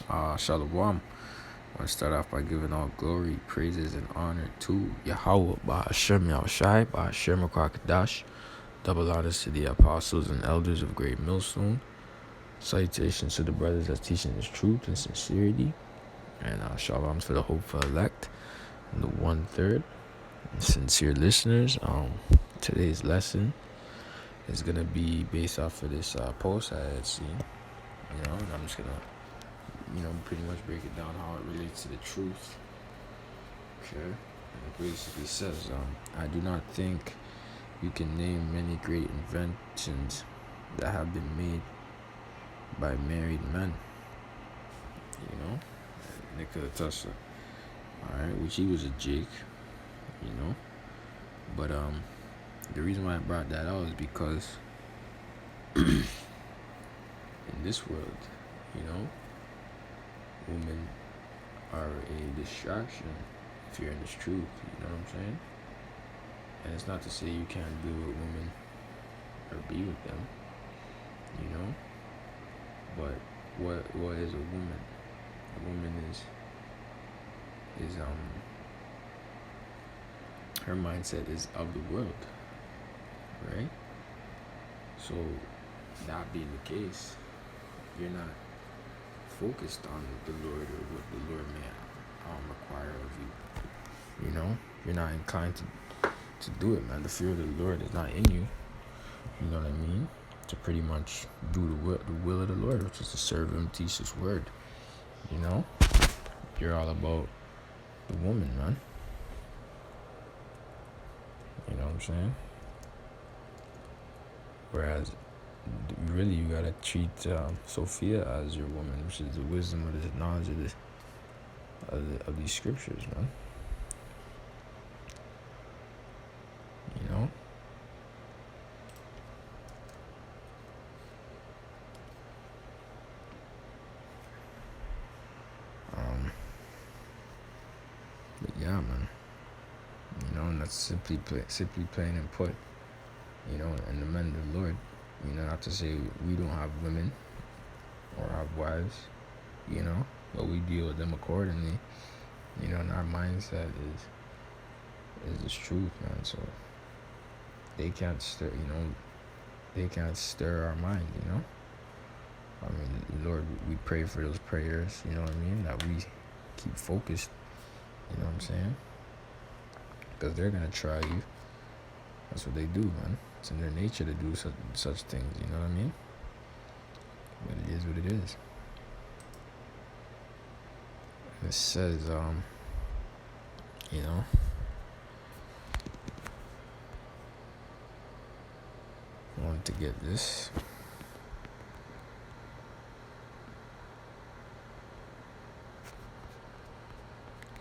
Shalom. I want to start off by giving all glory, praises, and honor to Yahweh, Bahashem Yahushai, Bahashem Rakakadash. Double honors to the apostles and elders of Great Millstone. Salutations to the brothers that's teaching this truth and sincerity. And shalom to the hopeful elect and the 1/3 sincere listeners. Today's lesson is going to be based off of this post I had seen. And I'm just going to pretty much break it down how it relates to the truth. Okay. And it basically says, I do not think you can name many great inventions that have been made by married men. Nikola Tesla. Alright, which he was a Jake, But the reason why I brought that out is because in this world, women are a distraction if you're in this truth, you know what I'm saying? And it's not to say you can't be with women or be with them, but what is a woman? A woman is her mindset is of the world, right? So that being the case, you're not focused on the Lord or what the Lord may require of you. You're not inclined to do it, man. The fear of the Lord is not in you. You know what I mean? To pretty much do the will of the Lord, which is to serve Him, teach His word. You're all about the woman, man. You know what I'm saying? Whereas, really, you gotta treat Sophia as your woman, which is the wisdom of the knowledge of these scriptures, man. But yeah, man. And that's simply plain and put. And the men of the Lord. Not to say we don't have women or have wives, but we deal with them accordingly. And our mindset is this truth, man. So they can't stir, our mind, Lord, we pray for those prayers, that we keep focused, you know what I'm saying? Because they're going to try you. That's what they do, man. It's in their nature to do such things, you know what I mean? But it is what it is. And it says, I wanted to get this.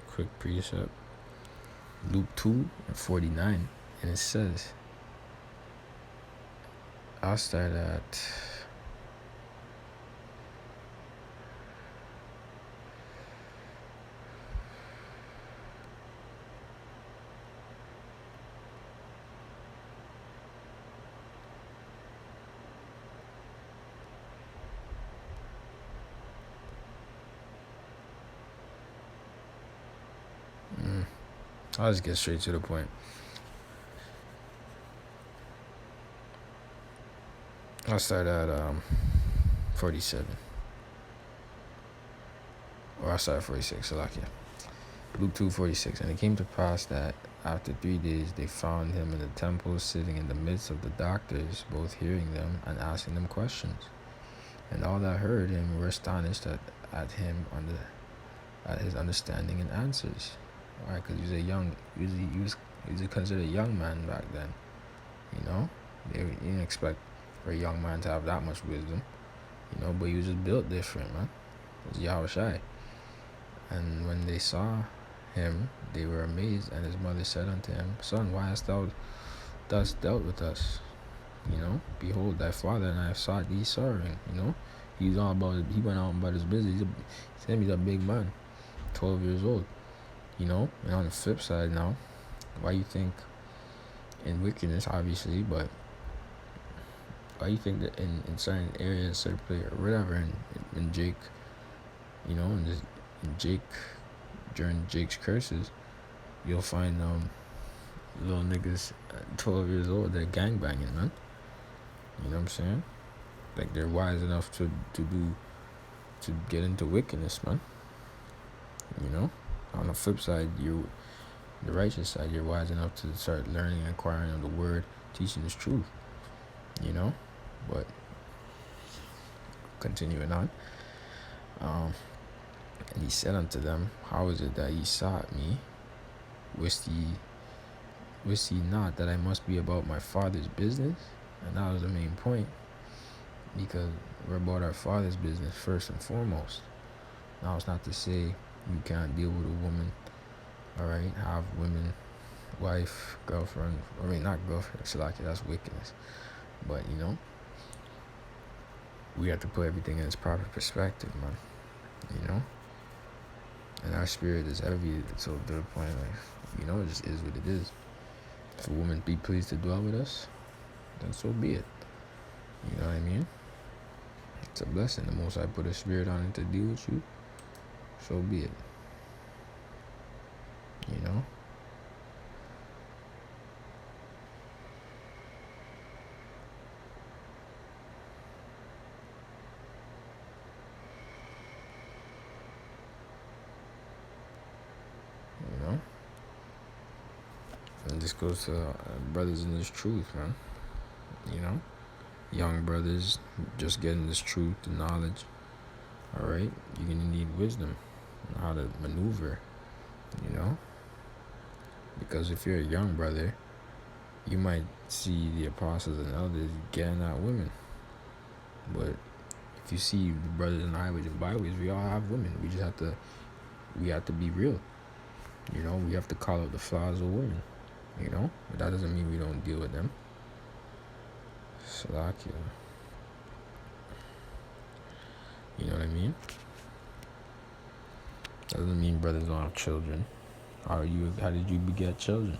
Quick precept. Luke 2:49. And it says, I'll start at I'll just get straight to the point. I'll start at 47. Or I'll start at 46, Salakia. Luke 2:46. And it came to pass that after 3 days they found him in the temple, sitting in the midst of the doctors, both hearing them and asking them questions. And all that heard him were astonished at him at his understanding and answers. Alright, because he was considered a young man back then. You didn't expect for a young man to have that much wisdom. But he was just built different, man. It was Yahushai. And when they saw him, they were amazed. And his mother said unto him, Son, why hast thou thus dealt with us? Behold, thy father and I have sought thee sorrowing. He went out about his business. He's a big man, 12 years old. And on the flip side now, why you think in wickedness, obviously, but why you think that in certain areas, certain places, or whatever, in Jake, in Jake, during Jake's curses, you'll find little niggas 12 years old, they're gangbanging, man. You know what I'm saying? Like, they're wise enough to get into wickedness, man. On the flip side, the righteous side, you're wise enough to start learning and acquiring of the word, teaching this truth. But continuing on, and he said unto them, how is it that ye sought me? Wist ye not that I must be about my Father's business? And that was the main point, because we're about our Father's business first and foremost. Now, it's not to say you can't deal with a woman, all right? Have women, wife, girlfriend. I mean, not girlfriend, Shalaki, that's wickedness. But, we have to put everything in its proper perspective, man. And our spirit is heavy, so to the point, like, it just is what it is. If a woman be pleased to dwell with us, then so be it. You know what I mean? It's a blessing. The Most High put a spirit on it to deal with you, so be it. And this goes to brothers in this truth, man. Young brothers just getting this truth, the knowledge. All right, you're gonna need wisdom on how to maneuver. Because if you're a young brother, you might see the apostles and elders getting at women, but if you see the brothers in the highways and byways, we all have women. We have to be real. We have to call out the flaws of women. But that doesn't mean we don't deal with them. Salakia. You know what I mean? That doesn't mean brothers don't have children. How did you beget children?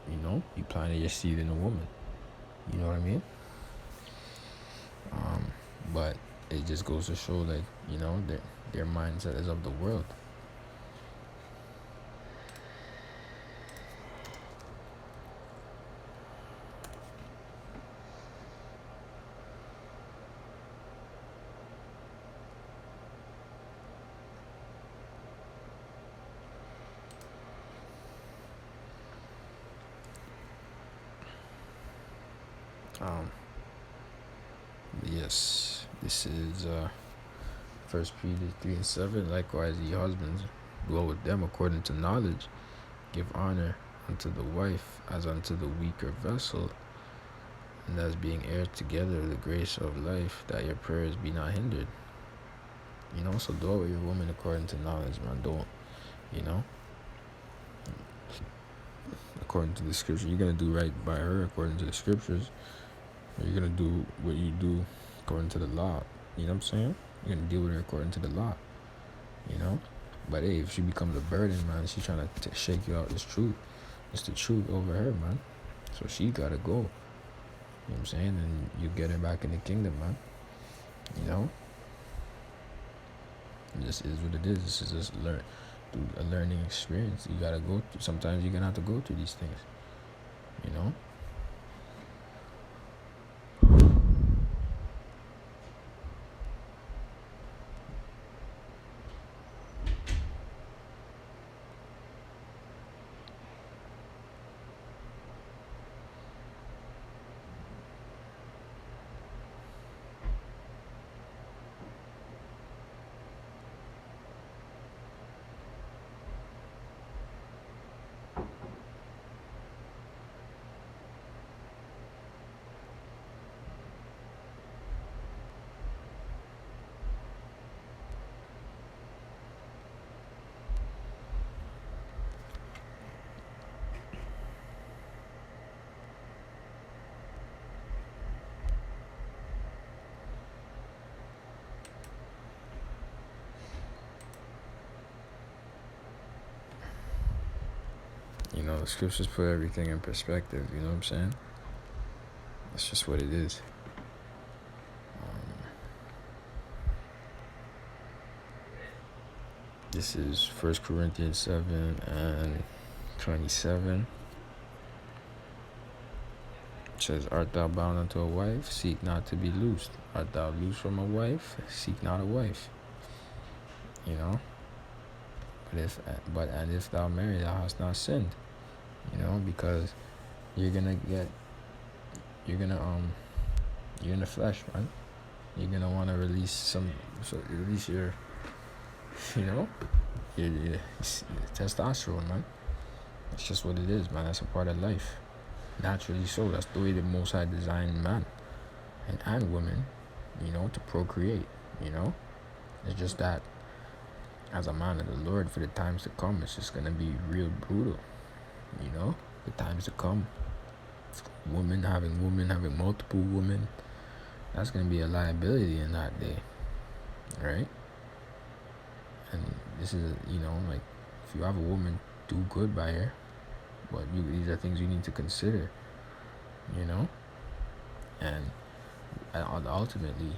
You planted your seed in a woman. You know what I mean? But it just goes to show that, their mindset is of the world. Yes, this is 1 Peter 3:7. Likewise, ye husbands, dwell with them according to knowledge. Give honor unto the wife as unto the weaker vessel, and as being heirs together of the grace of life, that your prayers be not hindered. So dwell with your woman according to knowledge, man. Don't, according to the scripture. You're going to do right by her according to the scriptures. You're going to do what you do according to the law. You know what I'm saying? You're going to deal with her according to the law. But hey, if she becomes a burden, man, she's trying to shake you out this truth. It's the truth over her, man. So she got to go. You know what I'm saying? And you get her back in the kingdom, man. This is what it is. This is just a learning experience. You got to go through. Sometimes you're going to have to go through these things. The scriptures put everything in perspective, you know what I'm saying? That's just what it is. This is 1 Corinthians 7 and 27. It says, Art thou bound unto a wife? Seek not to be loosed. Art thou loosed from a wife? Seek not a wife. You know? And if thou marry, thou hast not sinned. You know, because you're in the flesh, man. You're gonna want to release your testosterone, man. It's just what it is, man. That's a part of life. Naturally so. That's the way the Most High designed man and women, to procreate, It's just that as a man of the Lord for the times to come, it's just gonna be real brutal, the times to come. Women having multiple women, that's gonna be a liability in that day, right? And this is, like, if you have a woman, do good by her, but these are things you need to consider, and ultimately,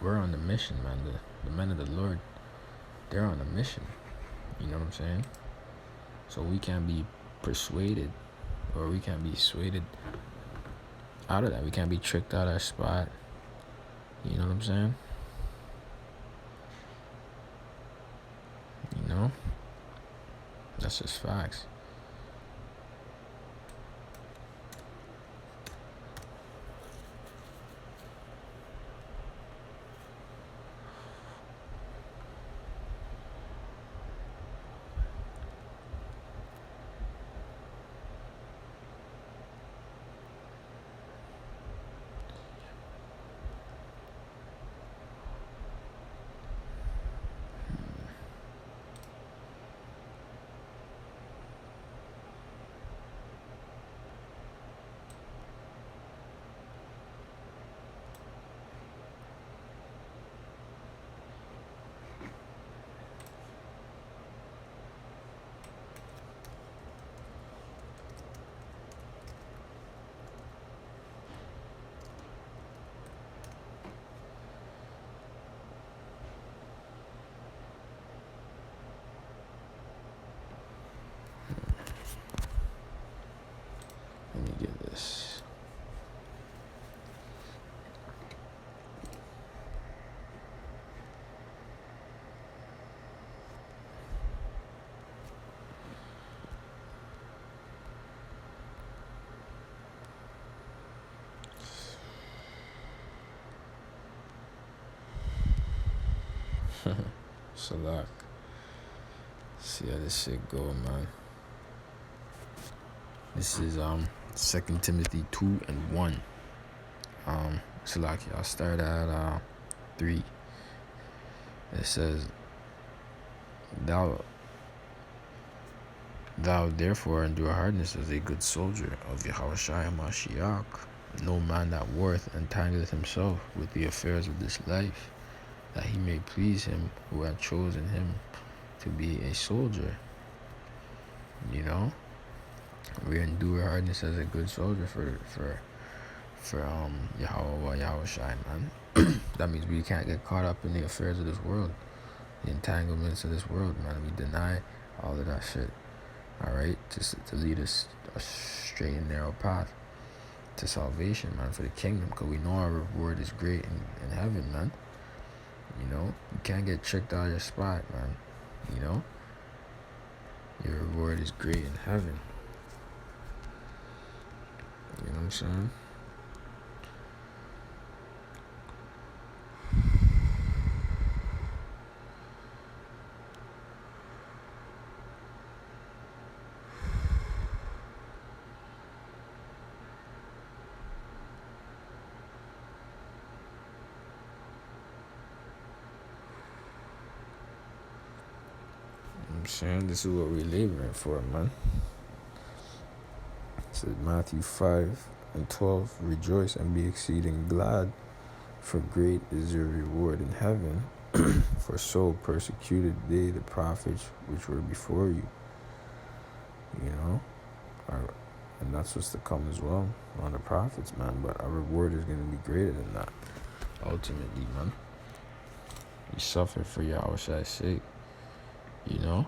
we're on the mission, man. The men of the Lord, they're on a mission, you know what I'm saying? So we can't be persuaded, or we can't be swayed out of that. We can't be tricked out of our spot, you know what I'm saying? That's just facts. Let me get this. Salak. See how this shit go, man. This is 2 Timothy 2 and 1. Salaki, I'll start at 3. It says, Thou therefore endure hardness as a good soldier of Yahushua Mashiach. No man that worth entangleth himself with the affairs of this life, that he may please him who hath chosen him to be a soldier. We endure hardness as a good soldier for Yahushua, man. That means we can't get caught up in the affairs of this world, the entanglements of this world, man. We deny all of that shit, alright, just to lead us a straight and narrow path to salvation, man, for the kingdom, because we know our reward is great in heaven, man. You can't get tricked out of your spot, man. Your reward is great in heaven. You know what I'm saying? This is what we're laboring for, man. It says Matthew 5 and 12, Rejoice and be exceeding glad, for great is your reward in heaven. For so persecuted they the prophets which were before you. And that's what's to come as well on the prophets, man. But our reward is going to be greater than that, ultimately, man. We suffer for Yahushua's sake. You know?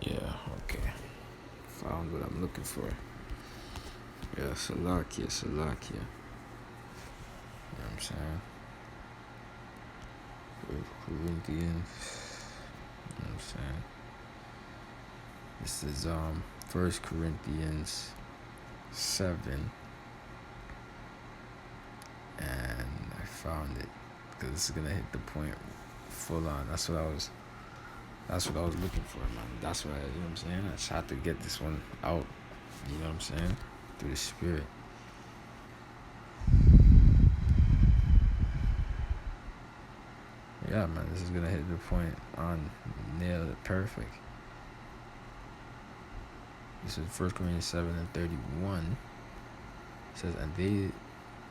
Yeah, okay. Found what I'm looking for. Yeah, Salakia, Salakia. You know what I'm saying? Corinthians. You know what I'm saying? This is 1 Corinthians 7, and I found it because this is gonna hit the point full on. That's what I was looking for, man. That's what you know what I'm saying? I just had to get this one out, you know what I'm saying? Through the spirit. Yeah, man, this is gonna hit the point on, nail it perfect. This is 1 Corinthians 7 and 31. It says, and they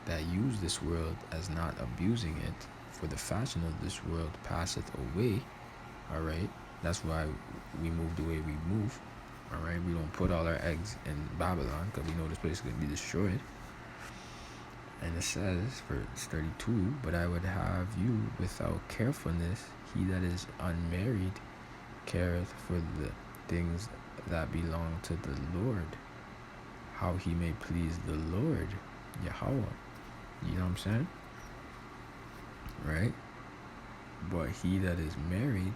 that use this world as not abusing it, for the fashion of this world passeth away. Alright, that's why we move the way we move. Alright, we don't put all our eggs in Babylon because we know this place is going to be destroyed. And it says, verse 32, but I would have you without carefulness. He that is unmarried careth for the things that belong to the Lord, how he may please the Lord, Yahweh. You know what I'm saying? Right? But he that is married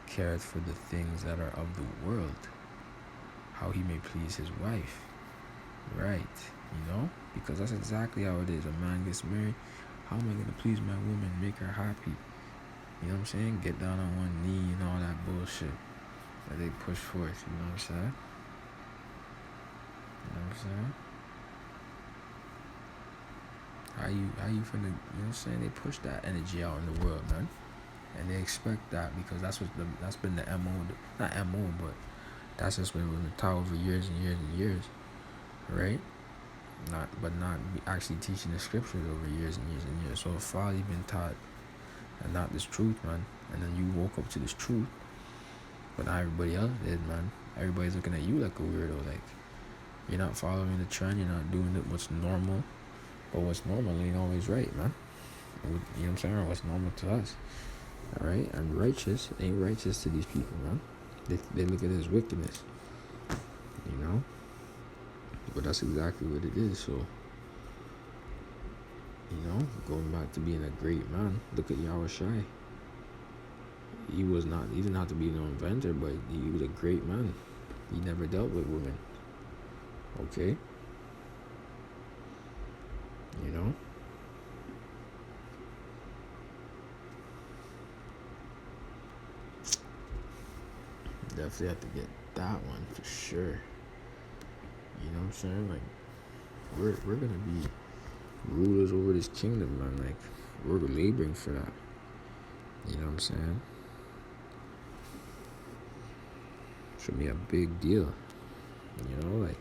careth for the things that are of the world, how he may please his wife. Right? You know? Because that's exactly how it is. A man gets married. How am I going to please my woman, make her happy? You know what I'm saying? Get down on one knee and all that bullshit that they push forth. You know what I'm saying? You know what I'm saying? How you finna, you know what I'm saying? They push that energy out in the world, man. And they expect that because that's been the MO, not MO, but that's just been taught over years and years and years, right? Not actually teaching the scriptures over years and years and years. So if folly been taught and not this truth, man, and then you woke up to this truth, but not everybody else did, man. Everybody's looking at you like a weirdo, like you're not following the trend, you're not doing it what's normal, but what's normal ain't always right, man. You know what I'm saying? Or what's normal to us. Alright, and righteous ain't righteous to these people, man. They look at it as wickedness, you know. But that's exactly what it is. So, you know, going back to being a great man. Look at Yahushai. He didn't have to be no inventor, but he was a great man. He never dealt with women. Okay, you know. Definitely have to get that one for sure. You know what I'm saying? Like, we're gonna be rulers over this kingdom, man. Like, we're laboring for that. You know what I'm saying? Should be a big deal. You know, like,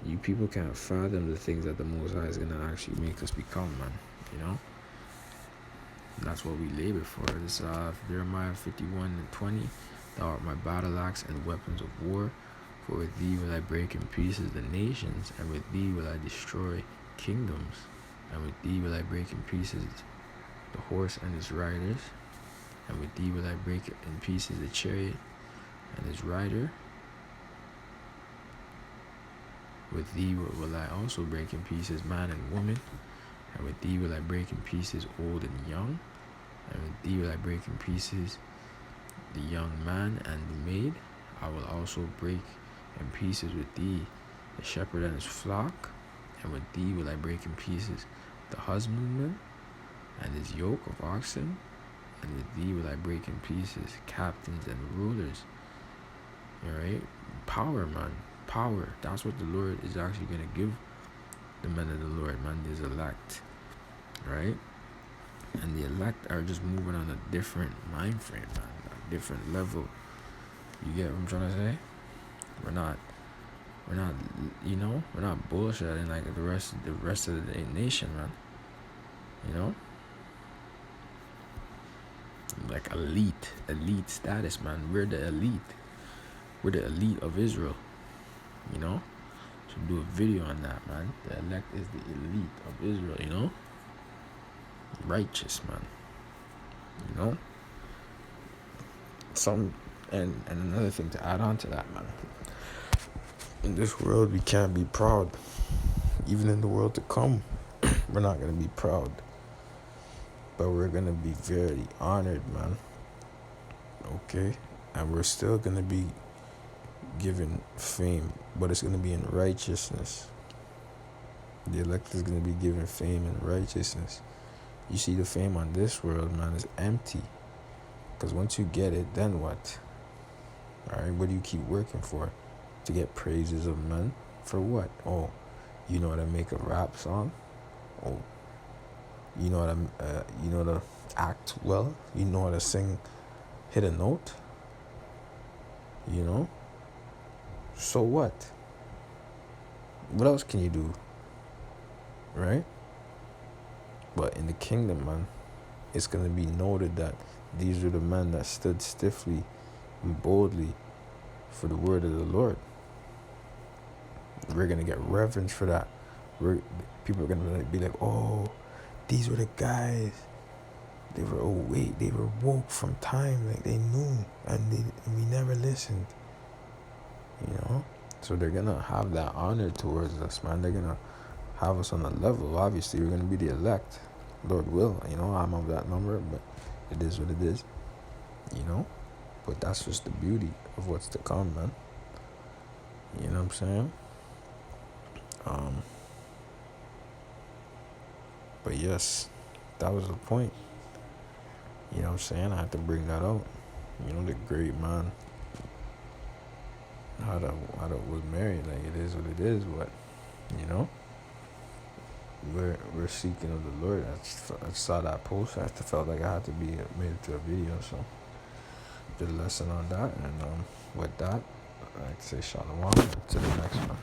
you people can't fathom the things that the Most High is gonna actually make us become, man. You know? And that's what we labor for. This Jeremiah 51 and 20. Thou art my battle axe and weapons of war. For with thee will I break in pieces the nations, and with thee will I destroy kingdoms, and with thee will I break in pieces the horse and his riders, and with thee will I break in pieces the chariot and his rider. With thee will I also break in pieces man and woman, And with thee will I break in pieces old and young, and with thee will I break in pieces the young man and the maid. I will also break in pieces with thee the shepherd and his flock, and with thee will I break in pieces the husbandman and his yoke of oxen, and with thee will I break in pieces captains and rulers. Alright? Power, man. Power. That's what the Lord is actually going to give the men of the Lord, man. His elect. Right? And the elect are just moving on a different mind frame, man. A different level. You get what I'm trying to say? We're not, we're not bullshitting like the rest of the nation, man. You know? Like elite status, man. We're the elite. We're the elite of Israel. You know? Should do a video on that, man. The elect is the elite of Israel, you know? Righteous, man. You know? And another thing to add on to that, man. In this world, we can't be proud. Even in the world to come, we're not going to be proud. But we're going to be very honored, man. Okay? And we're still going to be given fame, but it's going to be in righteousness. The elect is going to be given fame and righteousness. You see, the fame on this world, man, is empty. Because once you get it, then what? Alright, what do you keep working for? To get praises of men? For what? Oh, you know how to make a rap song? Oh, you know how to act well? You know how to sing, hit a note? You know? So what? What else can you do? Right? But in the kingdom, man, it's going to be noted that these are the men that stood stiffly and boldly for the word of the Lord. We're going to get reverence for that. People are going to be like, oh, these were the guys. They were woke from time. Like they knew and we never listened. You know? So they're going to have that honor towards us, man. They're going to have us on a level. Obviously, we're going to be the elect. Lord will. You know, I'm of that number, but it is what it is. You know? But that's just the beauty of what's to come, man. You know what I'm saying? But yes, that was the point. You know what I'm saying? I had to bring that out. You know, the great man. How that was married. Like, it is what it is, but, you know? We're seeking of the Lord. I saw that post. I felt like I had to be made it to a video, so did a lesson on that. And with that, I'd say shalom to the next one.